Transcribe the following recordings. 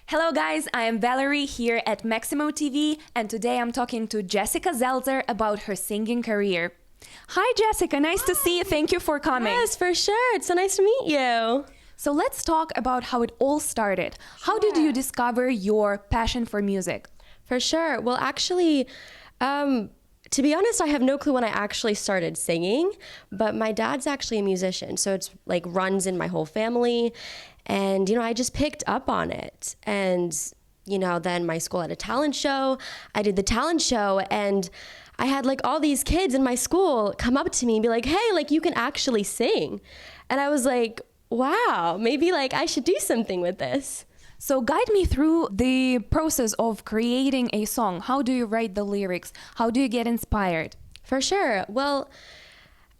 Hello guys, I am Valerie here at MaximoTV, and today I'm talking to Jessica Zeltzer about her singing career. Hi Jessica, nice to see you. Thank you for coming. Yes, for sure. It's so nice to meet you. So let's talk about how it all started. How did you discover your passion for music? For sure. Well, actually, to be honest, I have no clue when I actually started singing, but my dad's actually a musician, so it's like runs in my whole family. And, I just picked up on it. And, then my school had a talent show. I did the talent show, and I had like all these kids in my school come up to me and be like, hey, like you can actually sing. And I was like, wow, maybe like I should do something with this. So guide me through the process of creating a song. How do you write the lyrics? How do you get inspired? For sure. Well,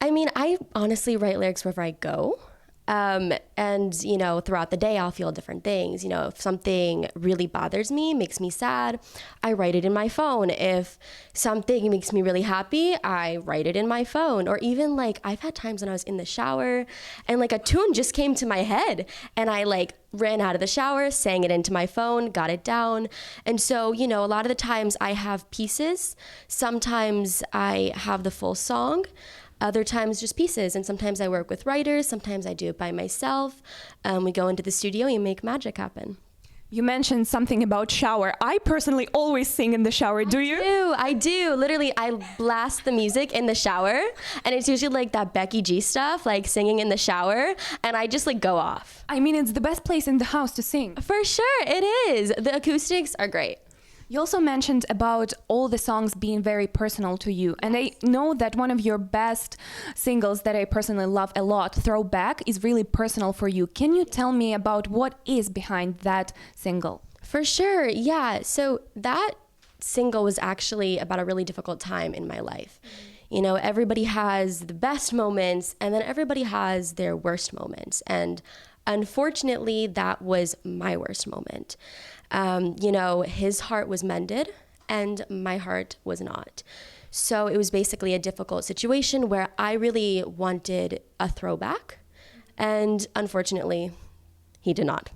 I honestly write lyrics wherever I go. And, throughout the day, I'll feel different things. If something really bothers me, makes me sad, I write it in my phone. If something makes me really happy, I write it in my phone. Or even like, I've had times when I was in the shower and like a tune just came to my head and I like ran out of the shower, sang it into my phone, got it down. And so, a lot of the times I have pieces. Sometimes I have the full song. Other times just pieces, and sometimes I work with writers, sometimes I do it by myself. We go into the studio and make magic happen. You mentioned something about shower. I personally always sing in the shower. Do you? I do. Literally, I blast the music in the shower, and it's usually like that Becky G stuff, like singing in the shower, and I just like go off. It's the best place in the house to sing. For sure, it is. The acoustics are great. You also mentioned about all the songs being very personal to you. And I know that one of your best singles that I personally love a lot, Throwback, is really personal for you. Can you tell me about what is behind that single? For sure, yeah. So that single was actually about a really difficult time in my life. Everybody has the best moments, and then everybody has their worst moments. And unfortunately, that was my worst moment. His heart was mended and my heart was not. So it was basically a difficult situation where I really wanted a throwback, and unfortunately, he did not.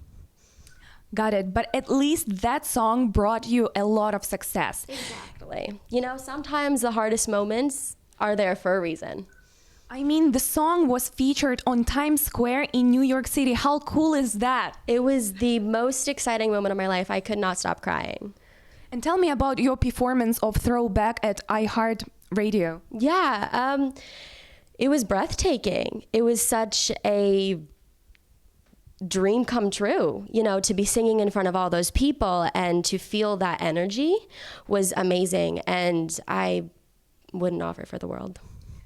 Got it. But at least that song brought you a lot of success. Exactly. Sometimes the hardest moments are there for a reason. The song was featured on Times Square in New York City. How cool is that? It was the most exciting moment of my life. I could not stop crying. And tell me about your performance of Throwback at iHeartRadio. Yeah, it was breathtaking. It was such a dream come true, to be singing in front of all those people and to feel that energy was amazing. And I wouldn't offer it for the world.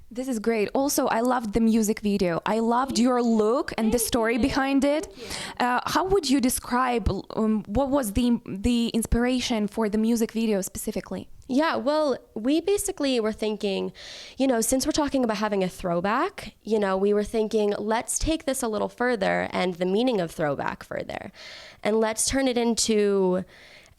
This is great. Also, I loved the music video. I loved your look and the story behind it. How would you describe what was the inspiration for the music video specifically? Yeah, well, we basically were thinking, since we're talking about having a throwback, we were thinking, let's take this a little further and the meaning of throwback further. And let's turn it into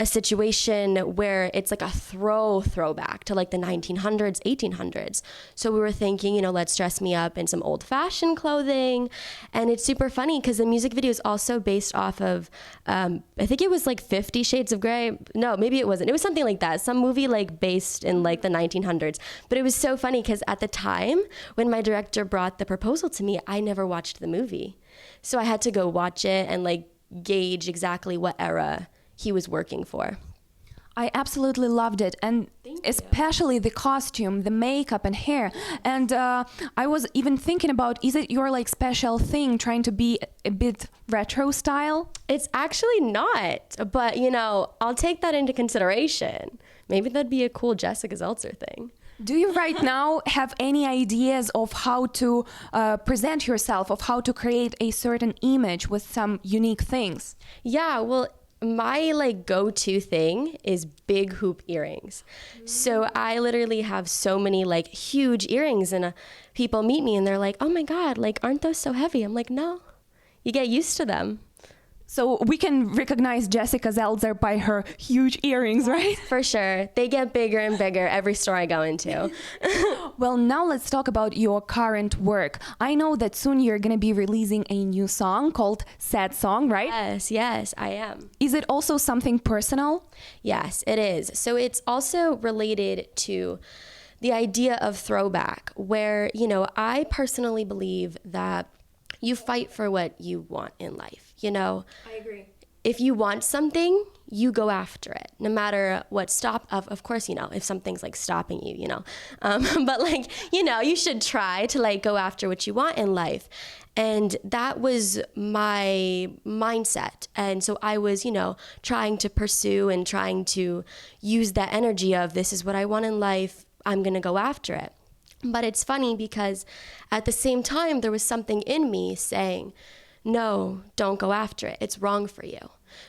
a situation where it's like a throwback to like the 1900s, 1800s. So we were thinking, let's dress me up in some old fashioned clothing. And it's super funny because the music video is also based off of, I think it was like 50 Shades of Grey. No, maybe it wasn't. It was something like that. Some movie like based in like the 1900s. But it was so funny because at the time when my director brought the proposal to me, I never watched the movie. So I had to go watch it and like gauge exactly what era he was working for. I absolutely loved it, and especially the costume, the makeup and hair. And I was even thinking about, is it your like special thing trying to be a bit retro style? It's actually not, but I'll take that into consideration. Maybe that'd be a cool Jessica Zeltzer thing. Do you right now have any ideas of how to present yourself, of how to create a certain image with some unique things? Yeah, well, my like go-to thing is big hoop earrings. So I literally have so many like huge earrings, and people meet me and they're like, oh my God, like, aren't those so heavy? I'm like, no, you get used to them. So we can recognize Jessica Zeltzer by her huge earrings, right? For sure. They get bigger and bigger every store I go into. Well, now let's talk about your current work. I know that soon you're going to be releasing a new song called Sad Song, right? Yes, I am. Is it also something personal? Yes, it is. So it's also related to the idea of throwback, where, I personally believe that you fight for what you want in life, I agree. If you want something, you go after it, no matter what of course, if something's like stopping you, but like, you should try to like go after what you want in life. And that was my mindset. And so I was, trying to pursue and trying to use that energy of this is what I want in life. I'm going to go after it. But it's funny because at the same time, there was something in me saying, no, don't go after it. It's wrong for you.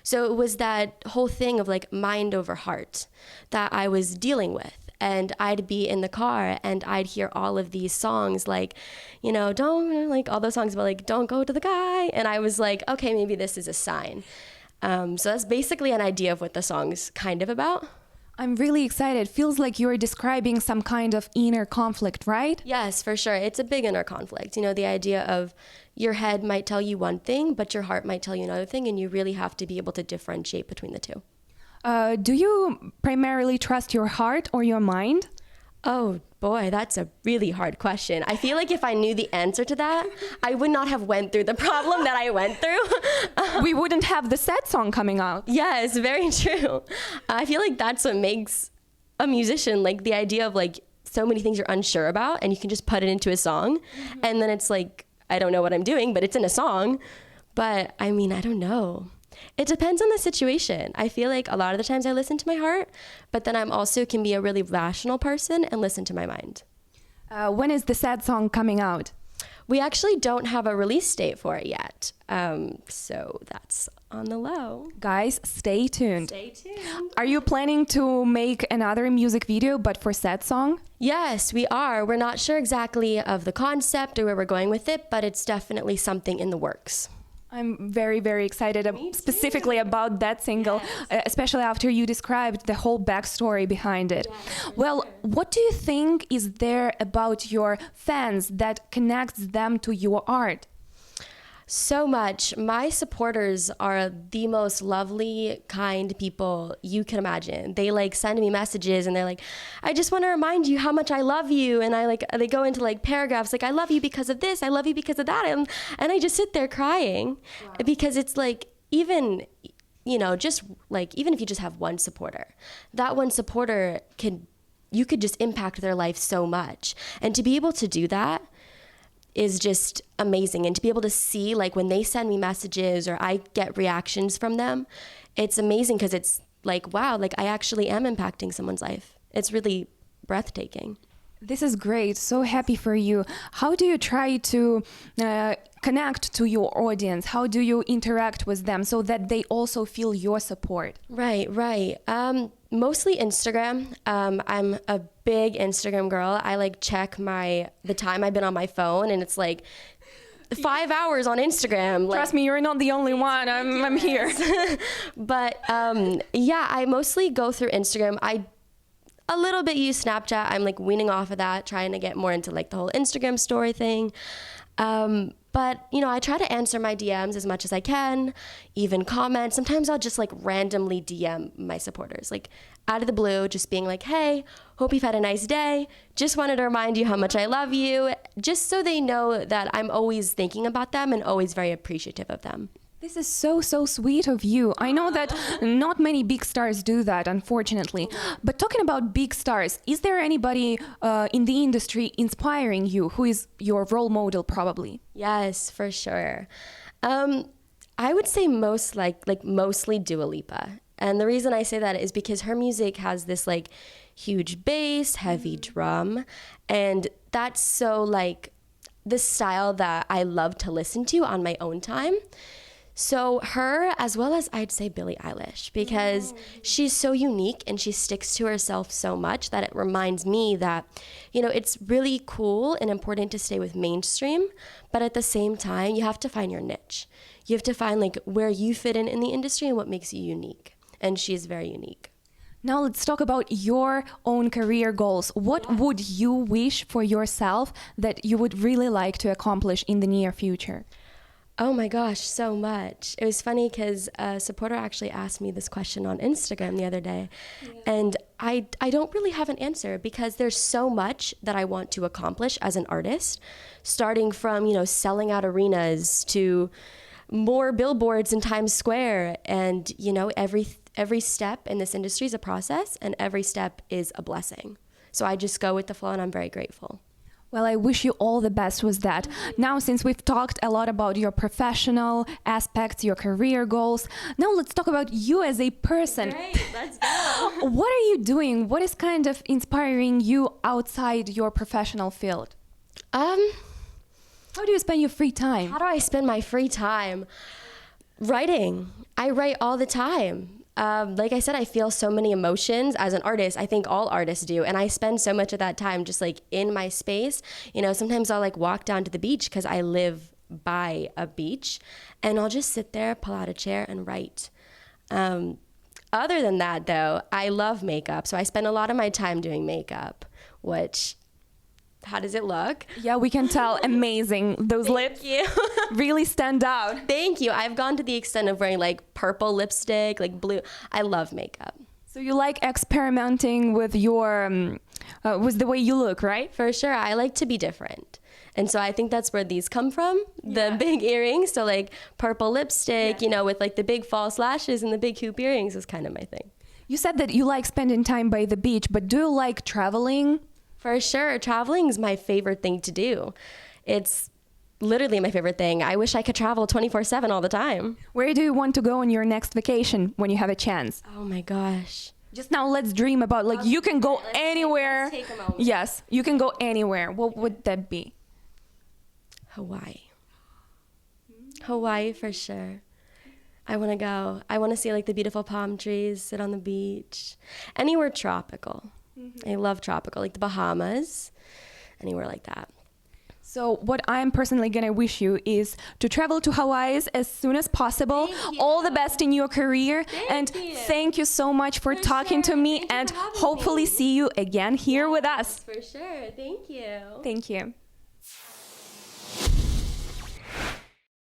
So it was that whole thing of like mind over heart that I was dealing with. And I'd be in the car and I'd hear all of these songs like, don't, like all those songs about like, don't go to the guy. And I was like, okay, maybe this is a sign. So that's basically an idea of what the song's kind of about. I'm really excited. Feels like you're describing some kind of inner conflict, right? Yes, for sure. It's a big inner conflict. The idea of your head might tell you one thing, but your heart might tell you another thing, and you really have to be able to differentiate between the two. Do you primarily trust your heart or your mind? Oh boy, that's a really hard question. I feel like if I knew the answer to that, I would not have went through the problem that I went through. We wouldn't have the Sad Song coming out. Yes, very true. I feel like that's what makes a musician, like the idea of like so many things you're unsure about and you can just put it into a song. And then it's like, I don't know what I'm doing, but it's in a song. But I mean, I don't know. It depends on the situation. I feel like a lot of the times I listen to my heart, but then I'm also can be a really rational person and listen to my mind. When is the Sad Song coming out? We actually don't have a release date for it yet. So that's on the low. Guys, stay tuned. Stay tuned. Are you planning to make another music video, but for Sad Song? Yes, we are. We're not sure exactly of the concept or where we're going with it, but it's definitely something in the works. I'm very, very excited specifically about that single, especially after you described the whole backstory behind it. Well, what do you think is there about your fans that connects them to your art? So much. My supporters are the most lovely, kind people you can imagine. They like send me messages and they're like, I just want to remind you how much I love you. And they go into like paragraphs like, I love you because of this. I love you because of that. And I just sit there crying because it's like, even, just like, even if you just have one supporter, that one supporter you could just impact their life so much. And to be able to do that is just amazing. And to be able to see like when they send me messages or I get reactions from them, it's amazing because it's like, wow, like I actually am impacting someone's life. It's really breathtaking. This is great. So happy for you. How do you try to connect to your audience? How do you interact with them so that they also feel your support? Right. Mostly Instagram. I'm a big Instagram girl. I like check the time I've been on my phone and it's like 5 hours on Instagram. Trust me, you're not the only one. I'm here. But I mostly go through Instagram. I a little bit use Snapchat. I'm like weaning off of that, trying to get more into like the whole Instagram story thing. But, I try to answer my DMs as much as I can, even comment. Sometimes I'll just like randomly DM my supporters, like out of the blue, just being like, hey, hope you've had a nice day. Just wanted to remind you how much I love you, just so they know that I'm always thinking about them and always very appreciative of them. This is so, so sweet of you. I know that not many big stars do that, unfortunately. But talking about big stars, is there anybody in the industry inspiring you? Who is your role model, probably? Yes, for sure. I would say mostly Dua Lipa. And the reason I say that is because her music has this like huge bass, heavy drum. And that's so like the style that I love to listen to on my own time. So her, as well as I'd say Billie Eilish, because she's so unique and she sticks to herself so much that it reminds me that, it's really cool and important to stay with mainstream, but at the same time, you have to find your niche. you have to find like where you fit in the industry and what makes you unique. And she is very unique. Now let's talk about your own career goals. What would you wish for yourself that you would really like to accomplish in the near future? Oh my gosh, so much. It was funny because a supporter actually asked me this question on Instagram the other day. And I don't really have an answer because there's so much that I want to accomplish as an artist, starting from, you know, selling out arenas to more billboards in Times Square. And, you know, every step in this industry is a process and every step is a blessing. So I just go with the flow and I'm very grateful. Well, I wish you all the best with that. Now, since we've talked a lot about your professional aspects, your career goals, now let's talk about you as a person. Great, let's go. What are you doing? What is kind of inspiring you outside your professional field? How do you spend your free time? How do I spend my free time? Writing. I write all the time. Like I said, I feel so many emotions as an artist. I think all artists do. And I spend so much of that time just like in my space. You know, sometimes I'll like walk down to the beach because I live by a beach and I'll just sit there, pull out a chair and write. Other than that though, I love makeup. So I spend a lot of my time doing makeup, which, how does it look? Yeah, we can tell. Amazing. Those lips really stand out. Thank you. I've gone to the extent of wearing like purple lipstick, like blue. I love makeup. So you like experimenting with your, with the way you look, right? For sure. I like to be different. And so I think that's where these come from, the big earrings. So like purple lipstick, you know, with like the big false lashes and the big hoop earrings is kind of my thing. You said that you like spending time by the beach, but do you like traveling? For sure. Traveling is my favorite thing to do. It's literally my favorite thing. I wish I could travel 24/7 all the time. Where do you want to go on your next vacation when you have a chance? Oh my gosh. Just now let's dream about, like, you can go anywhere. Let's take a moment. Yes, you can go anywhere. What would that be? Hawaii. Hawaii for sure. I want to go. I want to see like the beautiful palm trees, sit on the beach. Anywhere tropical. I love tropical, like the Bahamas, anywhere like that. So what I'm personally going to wish you is to travel to Hawaii as soon as possible. All the best in your career. Thank you so much for talking to me, and hopefully see you again here with us. For sure. Thank you. Thank you.